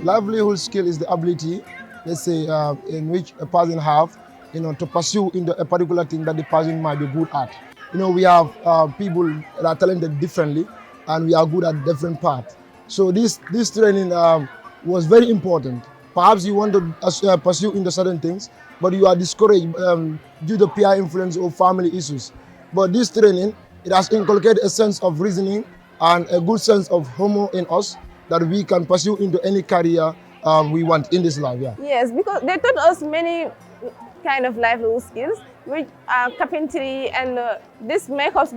livelihood skill is the ability, let's say, in which a person have, to pursue into a particular thing that the person might be good at. We have people that are talented differently, and we are good at different parts. So this training was very important. Perhaps you want to pursue into certain things, but you are discouraged due to peer influence or family issues. But this training, it has inculcated a sense of reasoning and a good sense of humor in us that we can pursue into any career we want in this life. Yeah. Yes, because they taught us many kind of livelihood skills, which are carpentry and this makeups,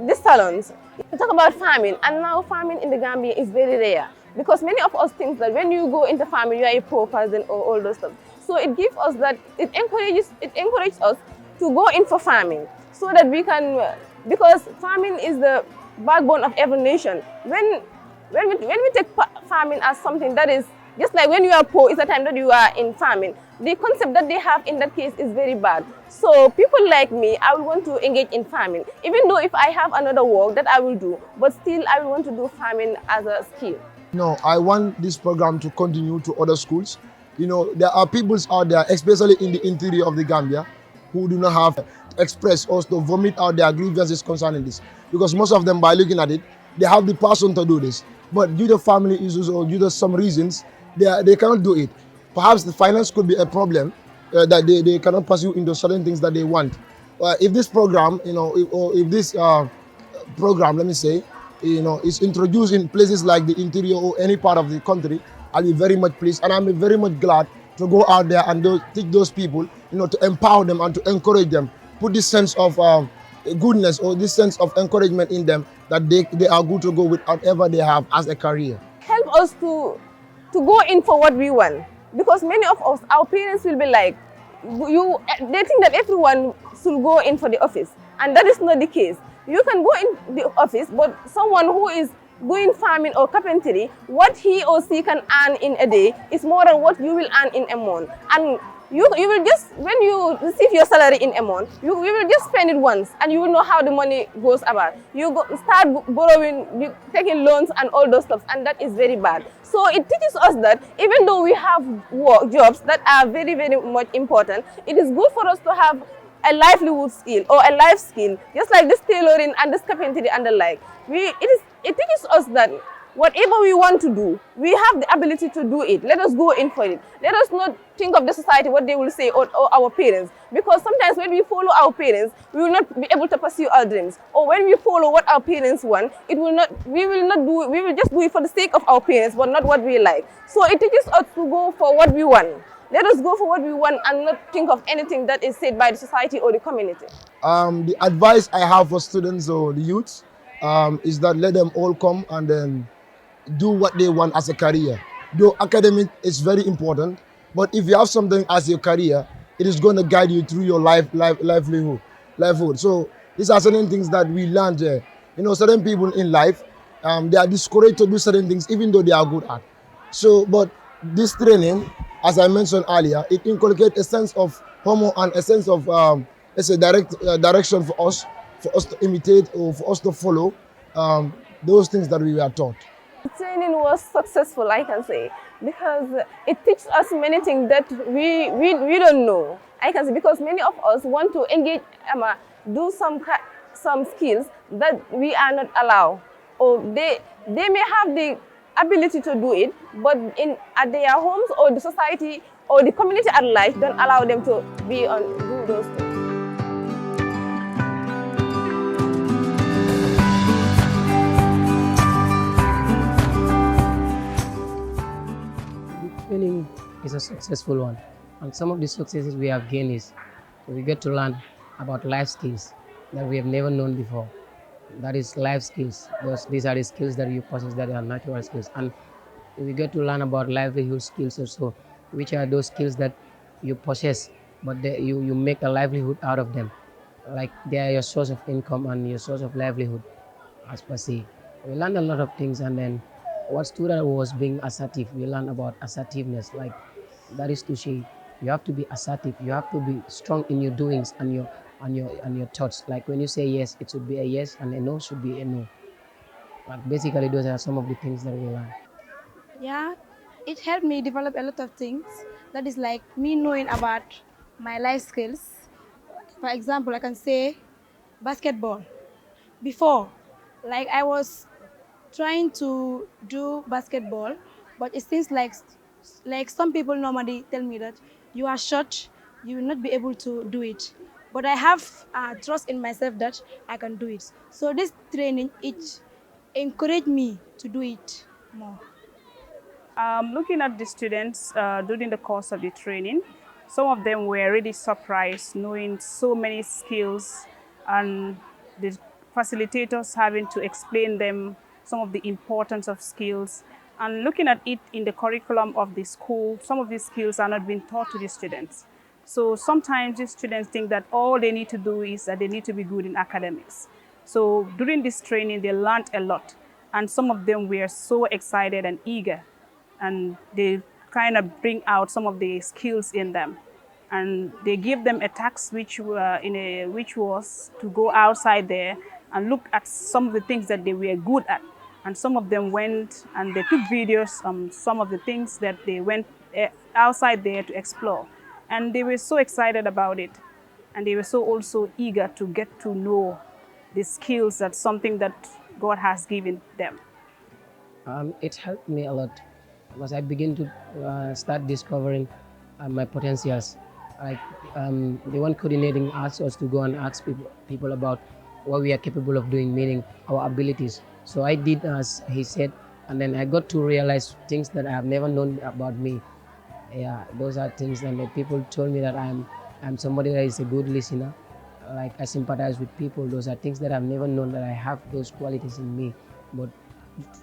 these salons. We talk about farming, and now farming in the Gambia is very rare because many of us think that when you go into farming, you are a poor person or all those stuff. So it gives us that, it encourages us to go in for farming so that we can, because farming is the backbone of every nation. When we take farming as something that is just like when you are poor, it's the time that you are in farming. The concept that they have in that case is very bad. So people like me, I will want to engage in farming, even though if I have another work that I will do, but still I will want to do farming as a skill. No, I want this program to continue to other schools. There are people out there, especially in the interior of the Gambia, who do not have to express or to vomit out their grievances concerning this. Because most of them, by looking at it, they have the passion to do this. But due to family issues or due to some reasons, they cannot do it. Perhaps the finance could be a problem that they cannot pursue into certain things that they want. If this program, if this program, let me say, is introduced in places like the interior or any part of the country, I'll be very much pleased, and I'm very much glad to go out there and teach those people, to empower them and to encourage them, put this sense of goodness or this sense of encouragement in them that they are good to go with whatever they have as a career. Help us to go in for what we want, because many of us, our parents will be like, they think that everyone should go in for the office, and that is not the case. You can go in the office, but someone who is doing farming or carpentry, what he or she can earn in a day is more than what you will earn in a month. And you will just, when you receive your salary in a month, you will just spend it once, and you will know how the money goes about. You start borrowing, taking loans and all those stuff, and that is very bad. So it teaches us that even though we have jobs that are very, very much important, it is good for us to have a livelihood skill or a life skill, just like this tailoring and this carpentry and the like. It teaches us that whatever we want to do, we have the ability to do it. Let us go in for it. Let us not think of the society, what they will say, or our parents. Because sometimes when we follow our parents, we will not be able to pursue our dreams. Or when we follow what our parents want, we will just do it for the sake of our parents, but not what we like. So it teaches us to go for what we want. Let us go for what we want and not think of anything that is said by the society or the community. The advice I have for students or the youths is that let them all come and then do what they want as a career. Though academic is very important, but if you have something as your career, it is going to guide you through your livelihood. So these are certain things that we learned there. Certain people in life, they are discouraged to do certain things even though they are good at. So, but this training, as I mentioned earlier, it inculcates a sense of humor and a sense of it's a direction for us to imitate or for us to follow those things that we were taught. The training was successful, I can say, because it teaches us many things that we don't know. I can say because many of us want to engage, do some skills that we are not allowed, or they may have the ability to do it, but at their homes or the society or the community at large don't allow them to do those things. Training is a successful one, and some of the successes we have gained is we get to learn about life skills that we have never known before. That is life skills, because these are the skills that you possess that are natural skills, and we get to learn about livelihood skills also, which are those skills that you possess but you make a livelihood out of them, like they are your source of income and your source of livelihood as per se. We learned a lot of things, and then what stood out was being assertive. We learned about assertiveness, like that is to say you have to be assertive, you have to be strong in your doings and your thoughts. Like when you say yes, it should be a yes, and a no should be a no. Like basically those are some of the things that we learned. Yeah, it helped me develop a lot of things. That is like me knowing about my life skills. For example, I can say basketball. Before, like I was trying to do basketball, but it seems like some people normally tell me that you are short, you will not be able to do it. But I have trust in myself that I can do it. So this training, it encouraged me to do it more. Looking at the students during the course of the training, some of them were really surprised knowing so many skills and the facilitators having to explain them some of the importance of skills. And looking at it in the curriculum of the school, some of these skills are not being taught to the students. So sometimes the students think that all they need to do is that they need to be good in academics. So during this training, they learned a lot. And some of them were so excited and eager, and they kind of bring out some of the skills in them. And they give them a task which was to go outside there and look at some of the things that they were good at. And some of them went and they took videos on some of the things that they went outside there to explore. And they were so excited about it. And they were so also eager to get to know the skills, that's something that God has given them. It helped me a lot because I begin to start discovering my potentials. Like the one coordinating asked us to go and ask people about what we are capable of doing, meaning our abilities. So I did as he said, and then I got to realize things that I have never known about me. Yeah, those are things, and the people told me that I'm somebody that is a good listener. Like I sympathize with people. Those are things that I've never known that I have those qualities in me. But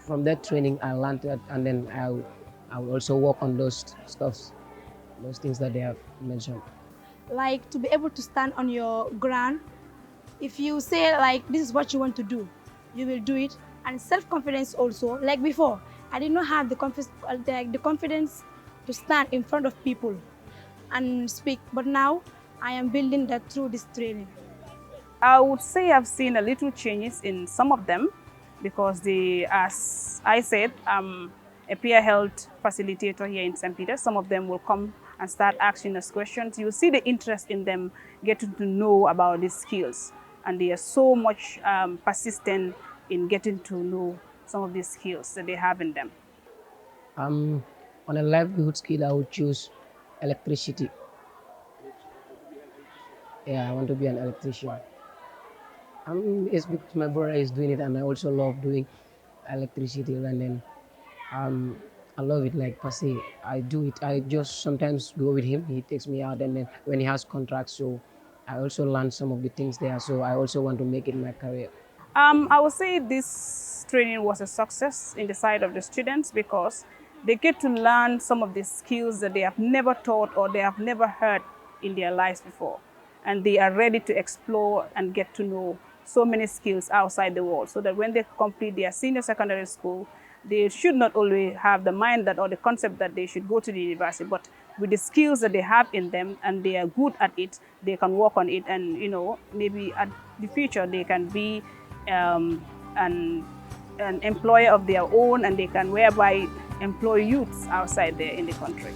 from that training, I learned that, and then I will also work on those stuffs, those things that they have mentioned. Like to be able to stand on your ground. If you say like this is what you want to do, you will do it. And self-confidence also. Like before, I did not have the confidence to stand in front of people and speak. But now I am building that through this training. I would say I've seen a little changes in some of them because as I said, I'm a peer health facilitator here in St. Peter. Some of them will come and start asking us questions. You see the interest in them getting to know about these skills, and they are so much persistent in getting to know some of these skills that they have in them. On a livelihood skill, I would choose electricity. Yeah, I want to be an electrician. It's because my brother is doing it, and I also love doing electricity. And then I love it like per se. I do it. I just sometimes go with him. He takes me out, and then when he has contracts, so I also learn some of the things there. So I also want to make it my career. I would say this training was a success in the side of the students because they get to learn some of the skills that they have never taught or they have never heard in their lives before. And they are ready to explore and get to know so many skills outside the world, so that when they complete their senior secondary school, they should not only have the mind that or the concept that they should go to the university, but with the skills that they have in them and they are good at it, they can work on it, and maybe at the future they can be an employer of their own, and they can whereby employ youths outside there in the country.